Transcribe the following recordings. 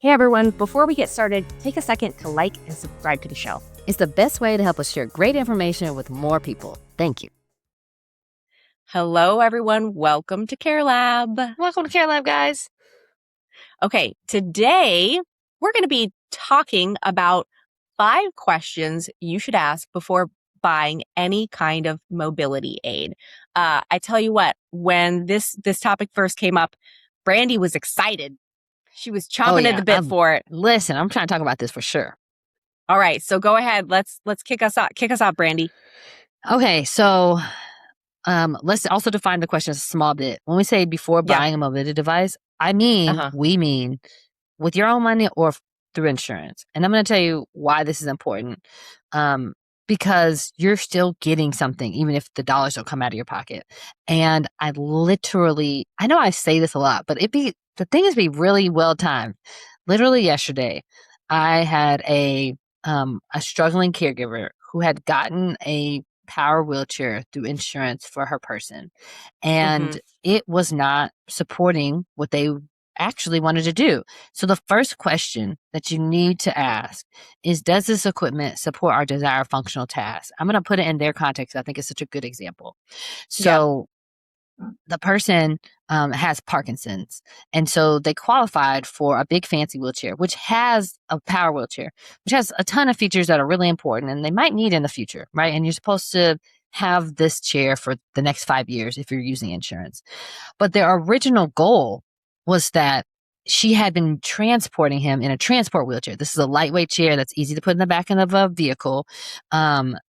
Hey everyone, before we get started, take a second to like and subscribe to the show. It's the best way to help us share great information with more people. Thank you. Hello, everyone. Welcome to Care Lab. Welcome to Care Lab, guys. Okay, today we're going to be talking about 5 questions you should ask before buying any kind of mobility aid. I tell you what, when this topic first came up, Brandy was excited. She was chomping at the bit for it. Listen, I'm trying to talk about this for sure. All right, so go ahead. Let's kick us off, Brandy. Okay, so let's also define the question a small bit. When we say before buying a mobility device, we mean with your own money or through insurance. And I'm going to tell you why this is important. Because you're still getting something, even if the dollars don't come out of your pocket. And I know I say this a lot, but the thing is be really well timed. Literally yesterday, I had a struggling caregiver who had gotten a power wheelchair through insurance for her person. And it was not supporting what they actually wanted to do. So the first question that you need to ask is, does this equipment support our desired functional tasks? I'm going to put it in their context. I think it's such a good example. So the person has Parkinson's, and so they qualified for a big fancy wheelchair, which has a power wheelchair, which has a ton of features that are really important and they might need in the future, right? And you're supposed to have this chair for the next 5 years if you're using insurance. But their original goal was that she had been transporting him in a transport wheelchair. This is a lightweight chair that's easy to put in the back of a vehicle.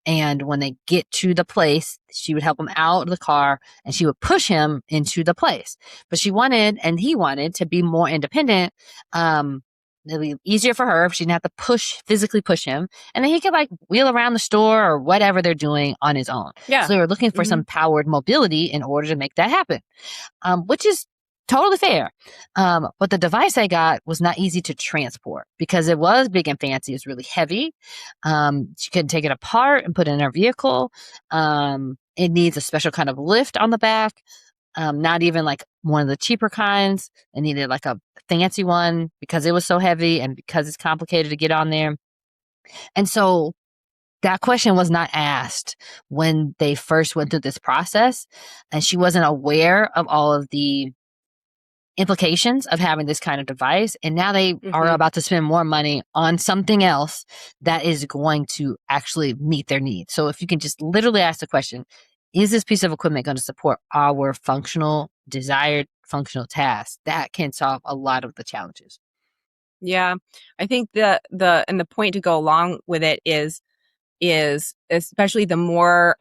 And when they get to the place, she would help him out of the car and she would push him into the place. But he wanted to be more independent. It'd be easier for her if she didn't have to physically push him. And then he could wheel around the store or whatever they're doing on his own. Yeah. So they were looking for some powered mobility in order to make that happen, which is totally fair. But the device I got was not easy to transport because it was big and fancy. It's really heavy. She couldn't take it apart and put it in her vehicle. It needs a special kind of lift on the back. Not even one of the cheaper kinds. It needed a fancy one because it was so heavy and because it's complicated to get on there. And so that question was not asked when they first went through this process, and she wasn't aware of all of the implications of having this kind of device. And now they are about to spend more money on something else that is going to actually meet their needs. So if you can just literally ask the question, is this piece of equipment going to support our desired functional tasks? That can solve a lot of the challenges. Yeah, I think the point to go along with it is especially the more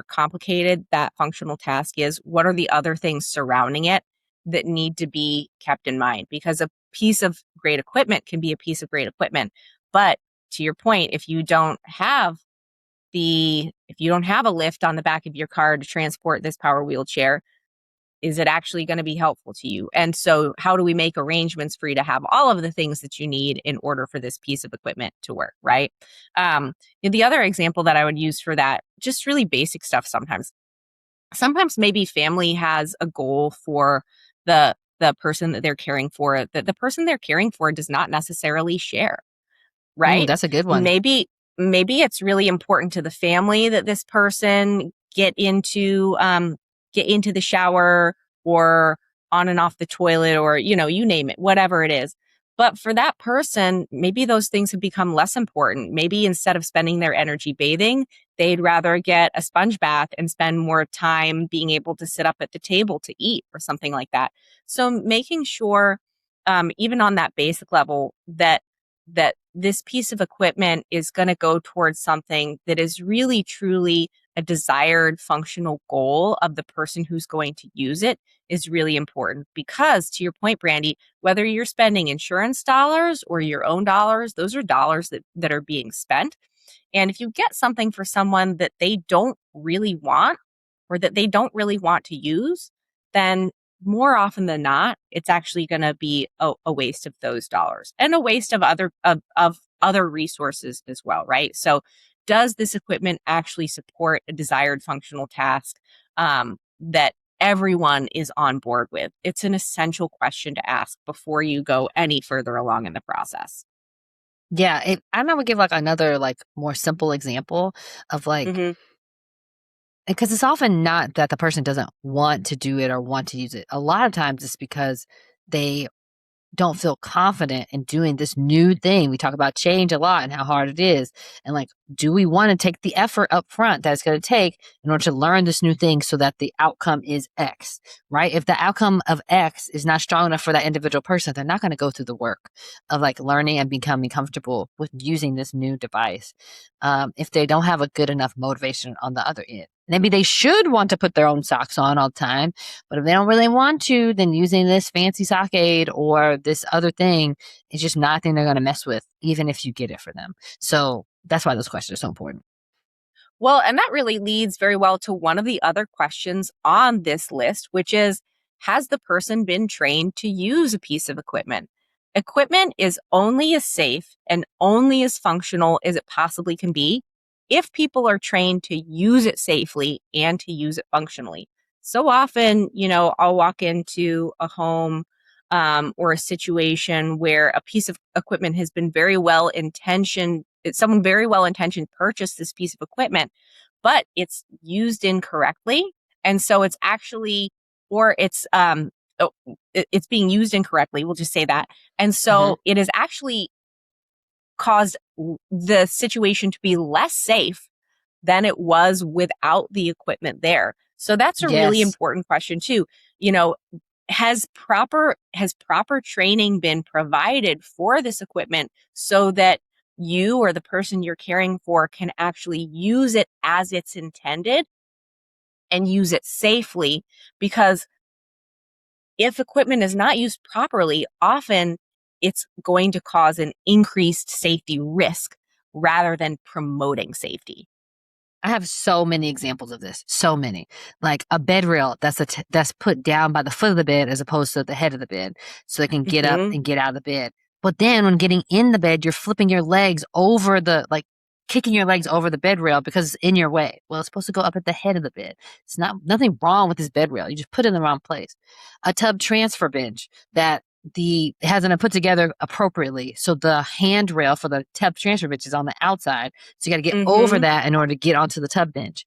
complicated that functional task is, what are the other things surrounding it that need to be kept in mind? Because a piece of great equipment can be a piece of great equipment, but to your point, if you don't have a lift on the back of your car to transport this power wheelchair, is it actually going to be helpful to you? And so how do we make arrangements for you to have all of the things that you need in order for this piece of equipment to work, right? The other example that I would use for that, just really basic stuff sometimes maybe family has a goal for the person that they're caring for that the person they're caring for does not necessarily share, right? That's a good one. Maybe it's really important to the family that this person get into the shower or on and off the toilet, or, you name it, whatever it is. But for that person, maybe those things have become less important. Maybe instead of spending their energy bathing, they'd rather get a sponge bath and spend more time being able to sit up at the table to eat or something like that. So making sure, even on that basic level, that this piece of equipment is going to go towards something that is really, truly a desired functional goal of the person who's going to use it is really important. Because to your point, Brandy, whether you're spending insurance dollars or your own dollars, those are dollars that are being spent. And if you get something for someone that they don't really want or that they don't really want to use, then more often than not, it's actually going to be a waste of those dollars and a waste of other resources as well, right? So does this equipment actually support a desired functional task that everyone is on board with. It's an essential question to ask before you go any further along in the process. Yeah, I'm gonna give like another like more simple example of like because it's often not that the person doesn't want to do it or want to use it. A lot of times it's because they don't feel confident in doing this new thing. We talk about change a lot and how hard it is. And like, do we want to take the effort up front that it's going to take in order to learn this new thing so that the outcome is X, right? If the outcome of X is not strong enough for that individual person, they're not going to go through the work of like learning and becoming comfortable with using this new device. If they don't have a good enough motivation on the other end. Maybe they should want to put their own socks on all the time, but if they don't really want to, then using this fancy sock aid or this other thing is just not a thing they're going to mess with, even if you get it for them. So that's why those questions are so important. Well, and that really leads very well to one of the other questions on this list, which is, has the person been trained to use a piece of equipment? Equipment is only as safe and only as functional as it possibly can be if people are trained to use it safely and to use it functionally. So often, I'll walk into a home or a situation where a piece of equipment has been very well intentioned. Someone very well intentioned purchased this piece of equipment, but it's used incorrectly. And so it's actually, or it's being used incorrectly. We'll just say that. And so it has actually caused the situation to be less safe than it was without the equipment there. So that's a really important question too. Has proper training been provided for this equipment so that you or the person you're caring for can actually use it as it's intended and use it safely? Because if equipment is not used properly, often it's going to cause an increased safety risk rather than promoting safety. I have so many examples of this. So many. Like a bed rail that's put down by the foot of the bed as opposed to the head of the bed so they can get up and get out of the bed. But then when getting in the bed, you're flipping your legs over kicking your legs over the bed rail because it's in your way. Well, it's supposed to go up at the head of the bed. It's nothing wrong with this bed rail. You just put it in the wrong place. A tub transfer bench that hasn't been put together appropriately. So the handrail for the tub transfer bench is on the outside. So you got to get over that in order to get onto the tub bench.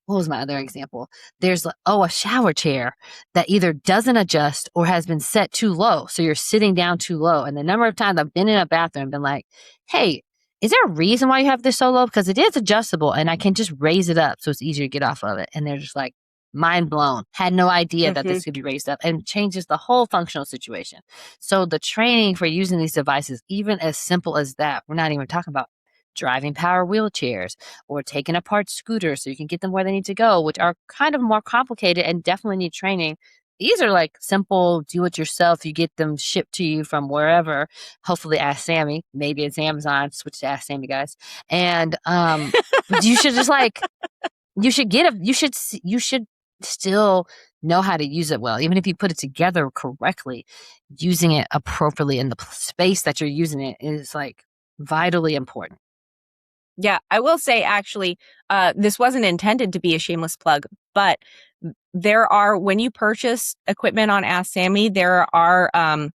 What was my other example? There's a shower chair that either doesn't adjust or has been set too low. So you're sitting down too low. And the number of times I've been in a bathroom and been like, hey, is there a reason why you have this so low? Because it is adjustable and I can just raise it up so it's easier to get off of it. And they're just like, mind blown. Had no idea that this could be raised up, and changes the whole functional situation. So the training for using these devices, even as simple as that, we're not even talking about driving power wheelchairs or taking apart scooters so you can get them where they need to go, which are kind of more complicated and definitely need training. These are like simple, do it yourself. You get them shipped to you from wherever. Hopefully Ask Sammy. Maybe it's Amazon. Switch to Ask Sammy, guys. And you should just you should still know how to use it well. Even if you put it together correctly, using it appropriately in the space that you're using it is like vitally important. Yeah, I will say actually, this wasn't intended to be a shameless plug, but when you purchase equipment on Ask Sammy, there are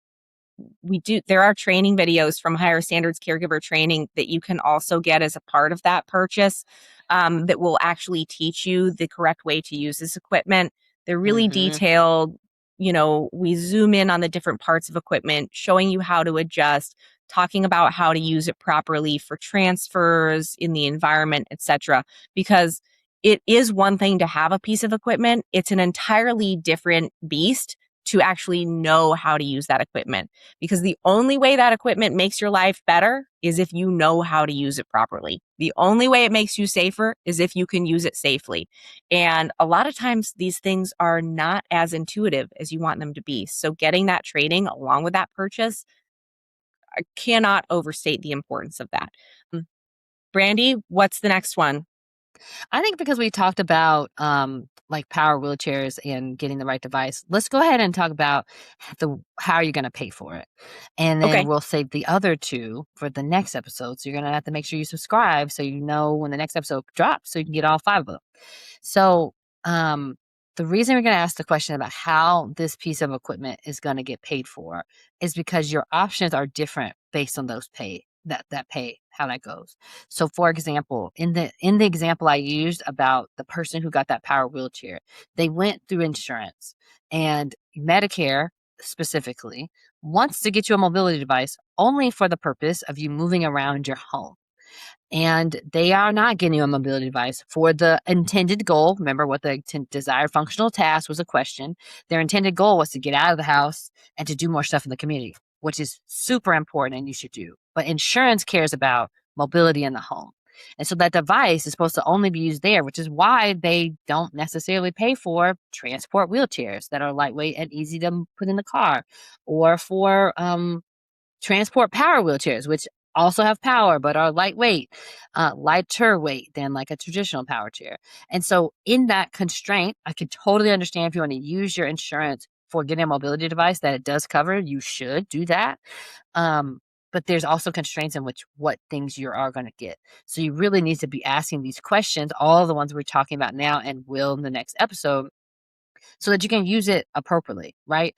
training videos from Higher Standards Caregiver Training that you can also get as a part of that purchase, that will actually teach you the correct way to use this equipment. They're really detailed. We zoom in on the different parts of equipment, showing you how to adjust, talking about how to use it properly for transfers in the environment, etc. Because it is one thing to have a piece of equipment. It's an entirely different beast to actually know how to use that equipment. Because the only way that equipment makes your life better is if you know how to use it properly. The only way it makes you safer is if you can use it safely. And a lot of times these things are not as intuitive as you want them to be. So getting that training along with that purchase, I cannot overstate the importance of that. Brandy, what's the next one? I think because we talked about like power wheelchairs and getting the right device, let's go ahead and talk about how are you going to pay for it. And then we'll save the other two for the next episode. So you're going to have to make sure you subscribe so you know when the next episode drops so you can get all 5 of them. So The reason we're going to ask the question about how this piece of equipment is going to get paid for is because your options are different based on those how that goes. So for example, in the example I used about the person who got that power wheelchair, they went through insurance, and Medicare specifically wants to get you a mobility device only for the purpose of you moving around your home. And they are not getting you a mobility device for the intended goal. Remember what the desired functional task was a question. Their intended goal was to get out of the house and to do more stuff in the community, which is super important and you should do. But insurance cares about mobility in the home. And so that device is supposed to only be used there, which is why they don't necessarily pay for transport wheelchairs that are lightweight and easy to put in the car, or for transport power wheelchairs, which also have power but are lightweight, lighter weight than like a traditional power chair. And so in that constraint, I could totally understand if you want to use your insurance for getting a mobility device that it does cover, you should do that. But there's also constraints in which what things you are going to get. So you really need to be asking these questions, all the ones we're talking about now and will in the next episode, so that you can use it appropriately, right?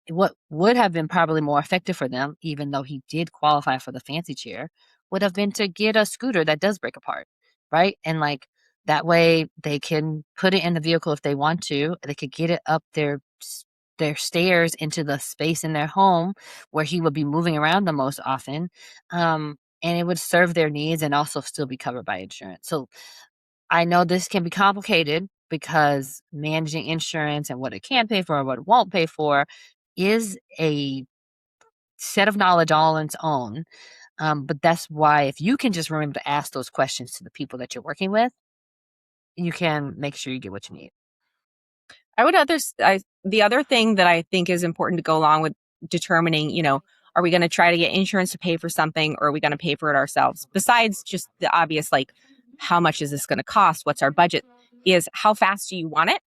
What would have been probably more effective for them, even though he did qualify for the fancy chair, would have been to get a scooter that does break apart, right? And like that way they can put it in the vehicle if they want to. They could get it up their stairs into the space in their home where he would be moving around the most often. And it would serve their needs and also still be covered by insurance. So I know this can be complicated because managing insurance and what it can pay for and what it won't pay for is a set of knowledge all on its own. But that's why if you can just remember to ask those questions to the people that you're working with, you can make sure you get what you need. The other thing that I think is important to go along with determining, are we going to try to get insurance to pay for something, or are we going to pay for it ourselves? Besides just the obvious, like, how much is this going to cost? What's our budget? Is how fast do you want it?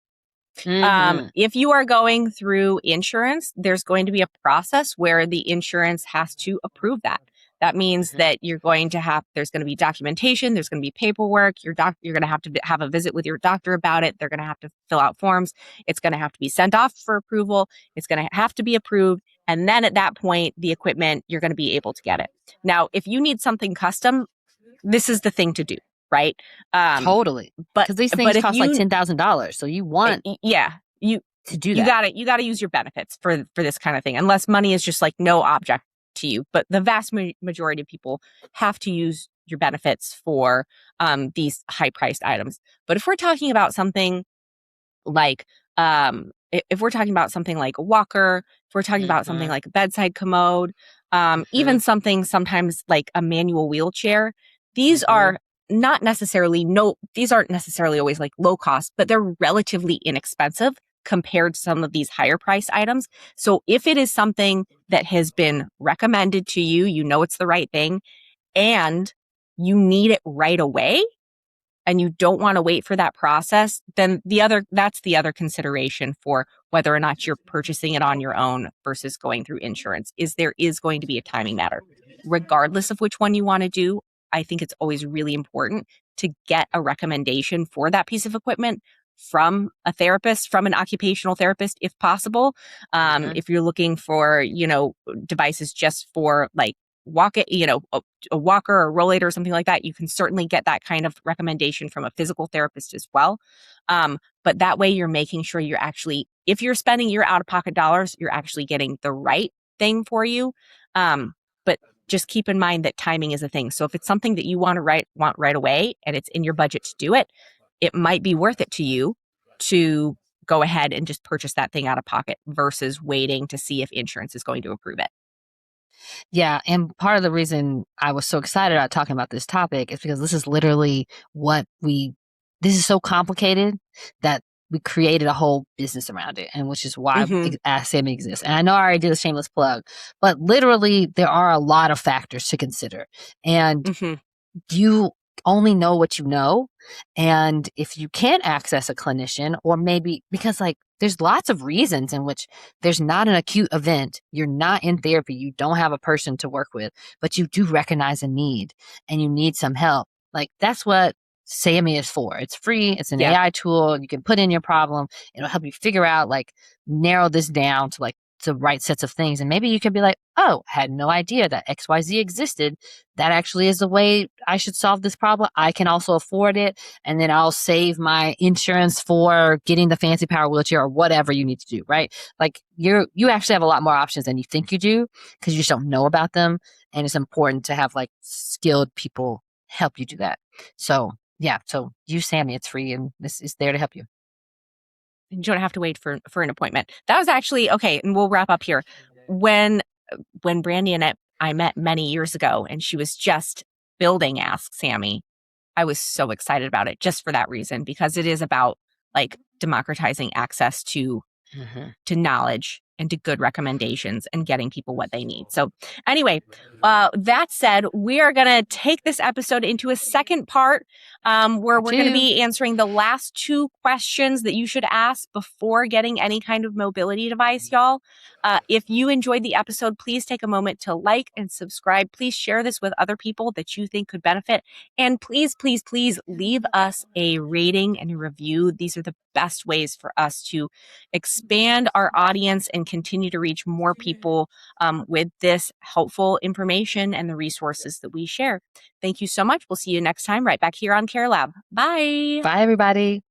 Mm-hmm. If you are going through insurance, there's going to be a process where the insurance has to approve that. That means that there's going to be documentation, there's going to be paperwork, you're going to have a visit with your doctor about it. They're going to have to fill out forms. It's going to have to be sent off for approval. It's going to have to be approved. And then at that point, the equipment, you're going to be able to get it. Now, if you need something custom, this is the thing to do. Right. Totally. Because these things cost like $10,000. So you want to do that. You got to use your benefits for this kind of thing, unless money is just like no object to you. But the vast majority of people have to use your benefits for these high priced items. But if we're talking about something like a walker, if we're talking about something like a bedside commode, even something sometimes like a manual wheelchair, these are these aren't necessarily always like low cost, but they're relatively inexpensive compared to some of these higher price items. So if it is something that has been recommended to you, it's the right thing, and you need it right away, and you don't want to wait for that process, then that's the other consideration for whether or not you're purchasing it on your own versus going through insurance, is there is going to be a timing matter. Regardless of which one you want to do, I think it's always really important to get a recommendation for that piece of equipment from a therapist, from an occupational therapist, if possible. If you're looking for, devices just for like a walker or a rollator or something like that, you can certainly get that kind of recommendation from a physical therapist as well. But that way you're making sure you're actually, if you're spending your out-of-pocket dollars, you're actually getting the right thing for you. But just keep in mind that timing is a thing. So if it's something that you want right away and it's in your budget to do it, it might be worth it to you to go ahead and just purchase that thing out of pocket versus waiting to see if insurance is going to approve it. Yeah. And part of the reason I was so excited about talking about this topic is because this is literally this is so complicated that we created a whole business around it, and which is why Ask Sammy exists. And I know I already did a shameless plug, but literally there are a lot of factors to consider, and you only know what you know. And if you can't access a clinician, or maybe because like there's lots of reasons in which there's not an acute event, you're not in therapy, you don't have a person to work with, but you do recognize a need and you need some help. Like that's what Sammy is for. It's free. It's an AI tool. You can put in your problem. It'll help you figure out, like, narrow this down to, like, the right sets of things. And maybe you can be like, oh, I had no idea that XYZ existed. That actually is the way I should solve this problem. I can also afford it. And then I'll save my insurance for getting the fancy power wheelchair or whatever you need to do, right? Like, you actually have a lot more options than you think you do because you just don't know about them. And it's important to have, like, skilled people help you do that. So yeah, so use Sammy. It's free and this is there to help you. You don't have to wait for an appointment. That was actually, okay, and we'll wrap up here. When Brandy and I met many years ago and she was just building Ask Sammy, I was so excited about it just for that reason, because it is about, like, democratizing access to knowledge and to good recommendations and getting people what they need. So anyway, that said, we are going to take this episode into a second part where we're going to be answering the last 2 questions that you should ask before getting any kind of mobility device, y'all. If you enjoyed the episode, please take a moment to like and subscribe. Please share this with other people that you think could benefit. And please, please, please leave us a rating and a review. These are the best ways for us to expand our audience and continue to reach more people with this helpful information and the resources that we share. Thank you so much. We'll see you next time right back here on Care Lab. Bye. Bye, everybody.